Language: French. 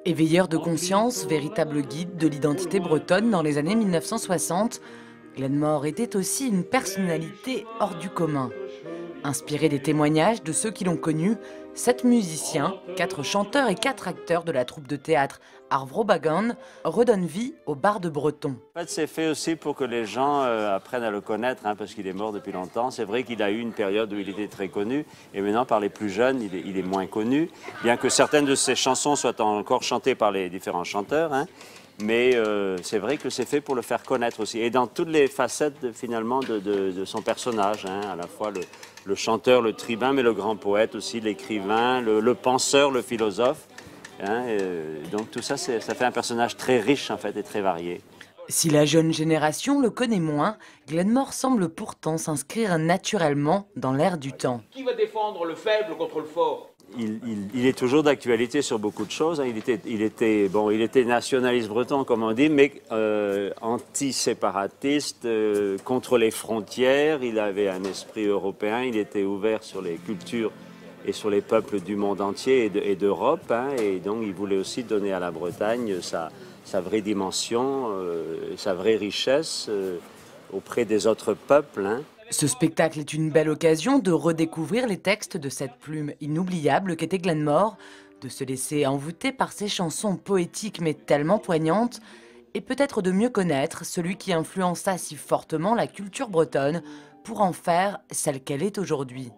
Éveilleur de conscience, véritable guide de l'identité bretonne dans les années 1960, Glenmore était aussi une personnalité hors du commun. Inspiré des témoignages de ceux qui l'ont connu, 7 musiciens, 4 chanteurs et 4 acteurs de la troupe de théâtre Arvrobagan redonnent vie au barde breton. En fait, c'est fait aussi pour que les gens apprennent à le connaître, hein, parce qu'il est mort depuis longtemps. C'est vrai qu'il a eu une période où il était très connu, et maintenant, par les plus jeunes, il est moins connu, bien que certaines de ses chansons soient encore chantées par les différents chanteurs. Hein. Mais c'est vrai que c'est fait pour le faire connaître aussi, et dans toutes les facettes, finalement, de son personnage, hein, à la fois le chanteur, le tribun, mais le grand poète aussi, l'écrivain, le penseur, le philosophe. Hein, donc tout ça, ça fait un personnage très riche en fait et très varié. Si la jeune génération le connaît moins, Glenmore semble pourtant s'inscrire naturellement dans l'air du temps. Qui va défendre le faible contre le fort? Il est toujours d'actualité sur beaucoup de choses. Hein. Il était nationaliste breton, comme on dit, mais anti-séparatiste, contre les frontières. Il avait un esprit européen. Il était ouvert sur les cultures et sur les peuples du monde entier et d'Europe. Hein. Et donc, il voulait aussi donner à la Bretagne sa vraie dimension, sa vraie richesse auprès des autres peuples. Hein. Ce spectacle est une belle occasion de redécouvrir les textes de cette plume inoubliable qu'était Glenmore, de se laisser envoûter par ses chansons poétiques mais tellement poignantes, et peut-être de mieux connaître celui qui influença si fortement la culture bretonne pour en faire celle qu'elle est aujourd'hui.